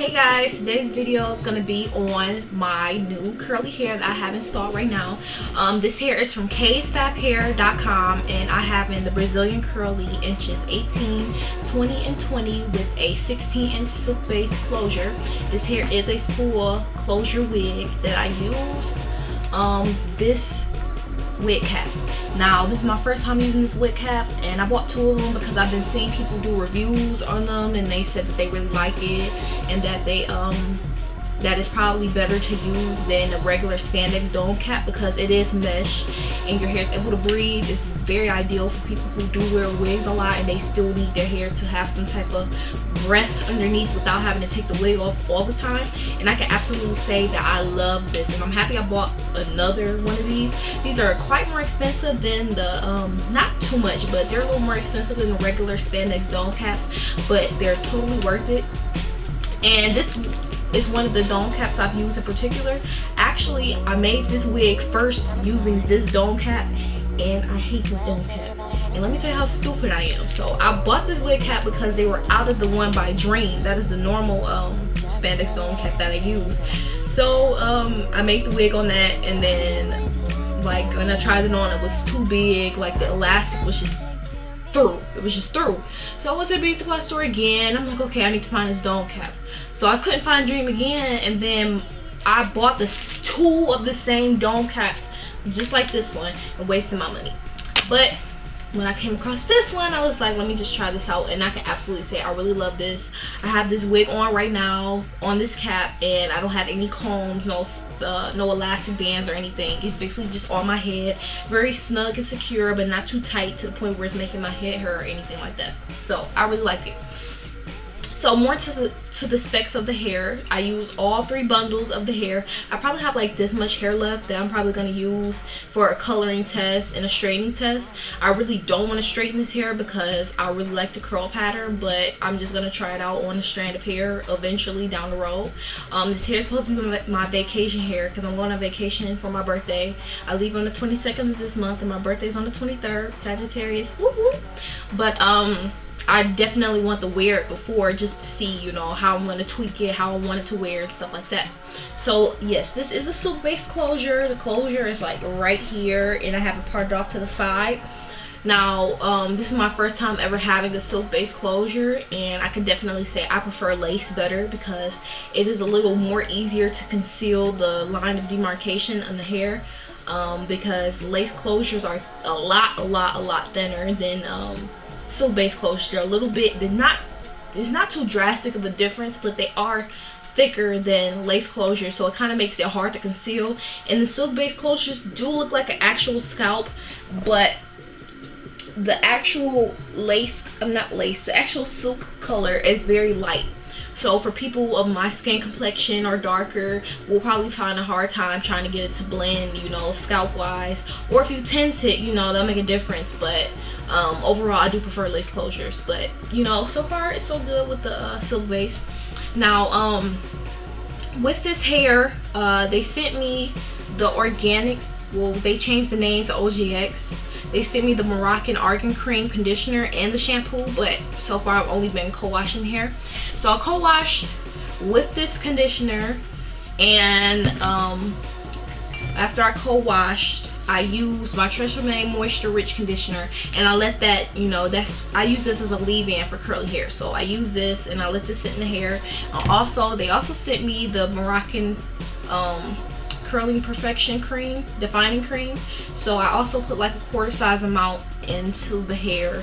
Hey guys, today's video is going to be on my new curly hair that I have installed right now. This hair is from kaysfabhair.com and I have in the Brazilian curly inches 18, 20, and 20 with a 16-inch silk base closure. This hair is a full closure wig that I used this wig cap. Now this is my first time using this wig cap and I bought two of them because I've been seeing people do reviews on them and they said that they really like it and that they that is probably better to use than a regular spandex dome cap because it is mesh and your hair is able to breathe. It's very ideal for people who do wear wigs a lot and they still need their hair to have some type of breath underneath without having to take the wig off all the time. And I can absolutely say that I love this and I'm happy I bought another one of these. These are quite more expensive than the not too much, but they're a little more expensive than the regular spandex dome caps, but they're totally worth it. And this is one of the dome caps I've used in particular. Actually, I made this wig first using this dome cap and I hate this dome cap. And let me tell you how stupid I am. So I bought this wig cap because they were out of the one by Dream. That is the normal spandex dome cap that I use. So I made the wig on that and then like when I tried it on it was too big. Like the elastic was just through. It was just through. So I went to the beauty supply store again. I'm like, okay, I need to find this dome cap. So I couldn't find Dream again and then I bought two of the same dome caps just like this one and wasted my money. But when I came across this one, I was like, let me just try this out, and I can absolutely say I really love this. I have this wig on right now on this cap and I don't have any combs, no elastic bands or anything. It's basically just on my head, very snug and secure but not too tight to the point where it's making my head hurt or anything like that. So I really like it. So more to the specs of the hair, I use all 3 bundles of the hair. I probably have like this much hair left that I'm probably going to use for a coloring test and a straightening test. I really don't want to straighten this hair because I really like the curl pattern, but I'm just going to try it out on a strand of hair eventually down the road. This hair is supposed to be my vacation hair because I'm going on vacation for my birthday. I leave on the 22nd of this month and my birthday is on the 23rd, Sagittarius. Woo-hoo. But I definitely want to wear it before just to see, you know, how I'm going to tweak it, how I want it to wear and stuff like that. So yes, this is a silk based closure. The closure is like right here and I have it parted off to the side. Now this is my first time ever having a silk based closure and I can definitely say I prefer lace better because it is a little more easier to conceal the line of demarcation on the hair. Because lace closures are a lot thinner than silk base closures. They're a little bit, it's not too drastic of a difference, but they are thicker than lace closures, so it kind of makes it hard to conceal. And the silk base closures do look like an actual scalp, but the actual the actual silk color is very light. So for people of my skin complexion or darker, we'll probably find a hard time trying to get it to blend, you know, scalp wise. Or if you tint it, you know, that'll make a difference. But overall, I do prefer lace closures. But, you know, so far it's so good with the silk base. Now, with this hair, they sent me the organics. Well, they changed the name to OGX. They sent me the Moroccan Argan Cream conditioner and the shampoo, but so far I've only been co-washing hair. So I co-washed with this conditioner, and after I co-washed, I used my Tresemme Moisture Rich conditioner, and I let that, you know, I use this as a leave-in for curly hair. So I use this and I let this sit in the hair. They also sent me the Moroccan curling perfection cream, defining cream. So I also put like a quarter size amount into the hair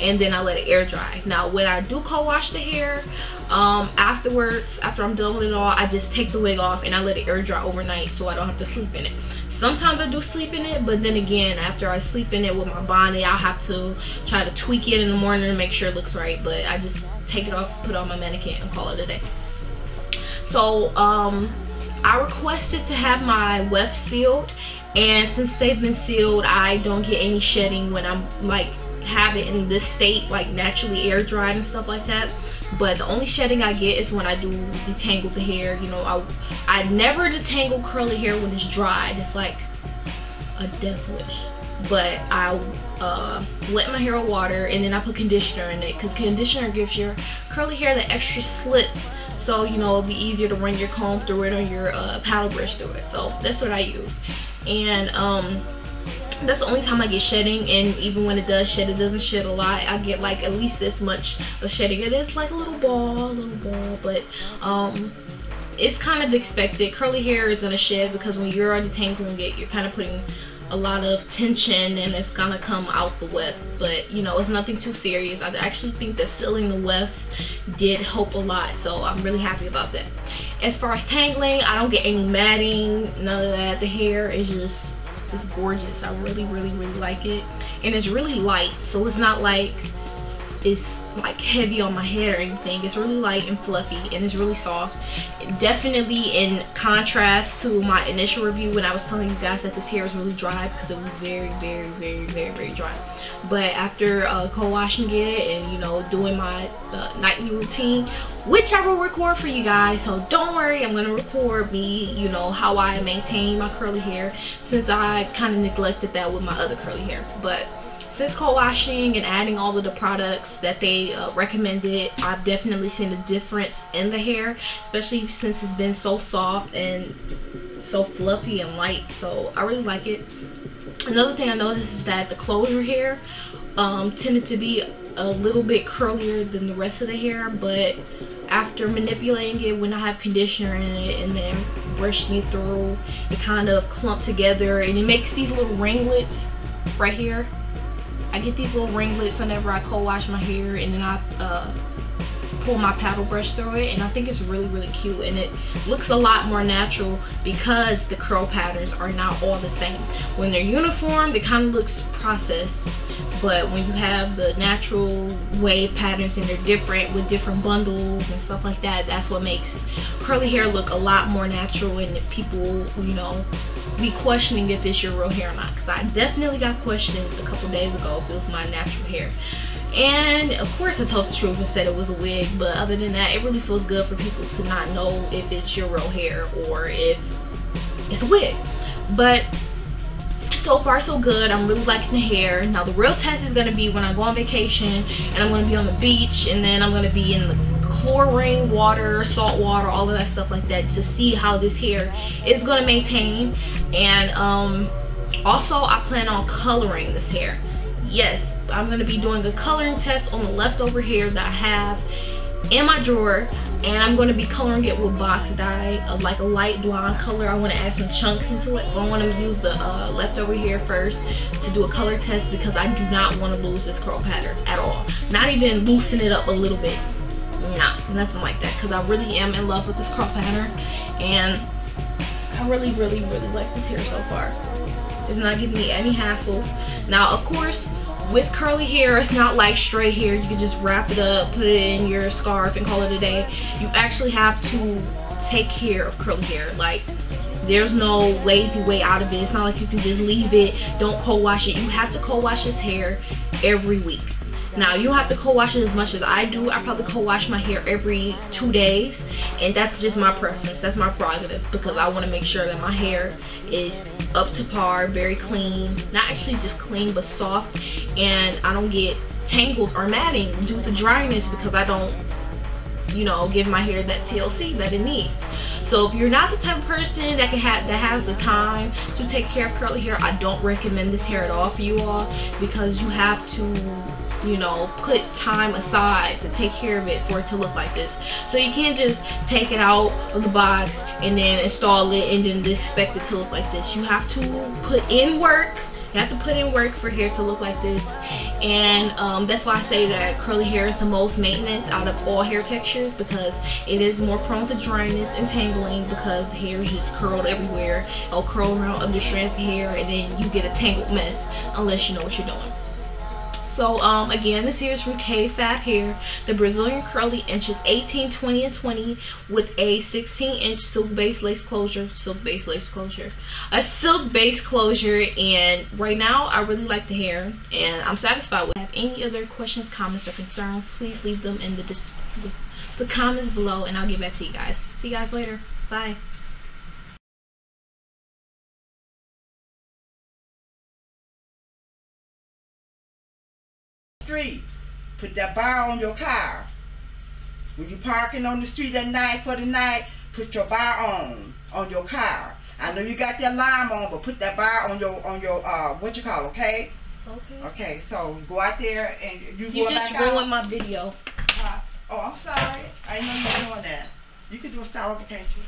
and then I let it air dry. Now when I do co-wash the hair, afterwards, after I'm done with it all, I just take the wig off and I let it air dry overnight so I don't have to sleep in it. Sometimes I do sleep in it, but then again, after I sleep in it with my bonnet, I'll have to try to tweak it in the morning to make sure it looks right. But I just take it off, put it on my mannequin and call it a day. So I requested to have my wefts sealed, and since they've been sealed, I don't get any shedding when I'm like have it in this state, like naturally air dried and stuff like that. But the only shedding I get is when I do detangle the hair. You know, I never detangle curly hair when it's dried. It's like a death wish. But I wet my hair with water and then I put conditioner in it because conditioner gives your curly hair the extra slip so you know it'll be easier to run your comb through it or your paddle brush through it. So that's what I use. And that's the only time I get shedding, and even when it does shed, it doesn't shed a lot. I get like at least this much of shedding. It is like a little ball, but it's kind of expected. Curly hair is gonna shed because when you're detangling it, you're kind of putting a lot of tension and it's gonna come out the wefts. But you know, it's nothing too serious. I actually think that sealing the wefts did help a lot, so I'm really happy about that. As far as tangling, I don't get any matting, none of that. The hair is just, it's gorgeous. I really like it, and it's really light, so it's not like it's like heavy on my head or anything. It's really light and fluffy, and it's really soft. Definitely in contrast to my initial review when I was telling you guys that this hair is really dry, because it was very dry. But after co-washing it and, you know, doing my nightly routine, which I will record for you guys, so don't worry, I'm gonna record me, you know, how I maintain my curly hair, since I kind of neglected that with my other curly hair. But since co-washing and adding all of the products that they recommended, I've definitely seen a difference in the hair, especially since it's been so soft and so fluffy and light. So I really like it. Another thing I noticed is that the closure hair tended to be a little bit curlier than the rest of the hair, but after manipulating it when I have conditioner in it and then brushing it through, it kind of clumped together and it makes these little ringlets right here. I get these little ringlets whenever I co-wash my hair, and then I pull my paddle brush through it, and I think it's really cute, and it looks a lot more natural because the curl patterns are not all the same. When they're uniform, it kind of looks processed, but when you have the natural wave patterns and they're different with different bundles and stuff like that, that's what makes curly hair look a lot more natural, and people, you know, be questioning if it's your real hair or not, because I definitely got questioned a couple days ago if it was my natural hair. And of course I told the truth and said it was a wig, but other than that, it really feels good for people to not know if it's your real hair or if it's a wig. But so far so good. I'm really liking the hair. Now the real test is going to be when I go on vacation and I'm going to be on the beach, and then I'm going to be in the chlorine water, salt water, all of that stuff like that, to see how this hair is going to maintain. And also I plan on coloring this hair. Yes, I'm going to be doing a coloring test on the leftover hair that I have in my drawer, and I'm going to be coloring it with box dye, like a light blonde color. I want to add some chunks into it. I want to use the leftover hair first to do a color test, because I do not want to lose this curl pattern at all. Not even loosen it up a little bit. Nah, nothing like that, because I really am in love with this curl pattern, and I really like this hair so far. It's not giving me any hassles. Now of course, with curly hair, it's not like straight hair. You can just wrap it up, put it in your scarf, and call it a day. You actually have to take care of curly hair. Like, there's no lazy way out of it. It's not like you can just leave it, don't co-wash it. You have to co-wash this hair every week. Now you don't have to co-wash it as much as I do. I probably co-wash my hair every 2 days, and that's just my preference. That's my prerogative, because I want to make sure that my hair is up to par, very clean. Not actually just clean, but soft, and I don't get tangles or matting due to dryness, because I don't, you know, give my hair that TLC that it needs. So if you're not the type of person that has the time to take care of curly hair, I don't recommend this hair at all for you all, because you have to, you know, put time aside to take care of it for it to look like this. So you can't just take it out of the box and then install it and then expect it to look like this. You have to put in work. You have to put in work for hair to look like this. And that's why I say that curly hair is the most maintenance out of all hair textures, because it is more prone to dryness and tangling, because the hair is just curled everywhere. It'll curl around other strands of hair, and then you get a tangled mess unless you know what you're doing. So again, this here is from Kaye's Fab Hair, the Brazilian curly inches 18, 20, and 20 with a 16-inch silk base lace closure, a silk base closure. And right now I really like the hair and I'm satisfied with it. If you have any other questions, comments, or concerns, please leave them in the comments below, and I'll get back to you guys. See you guys later. Bye. Put that bar on your car. When you parking on the street at night for the night, put your bar on your car. I know you got the alarm on, but put that bar on your what you call, okay? Okay. Okay, so go out there and you just ruined my video. Oh, I'm sorry. I didn't know you were doing that. You can do a style over, can't you?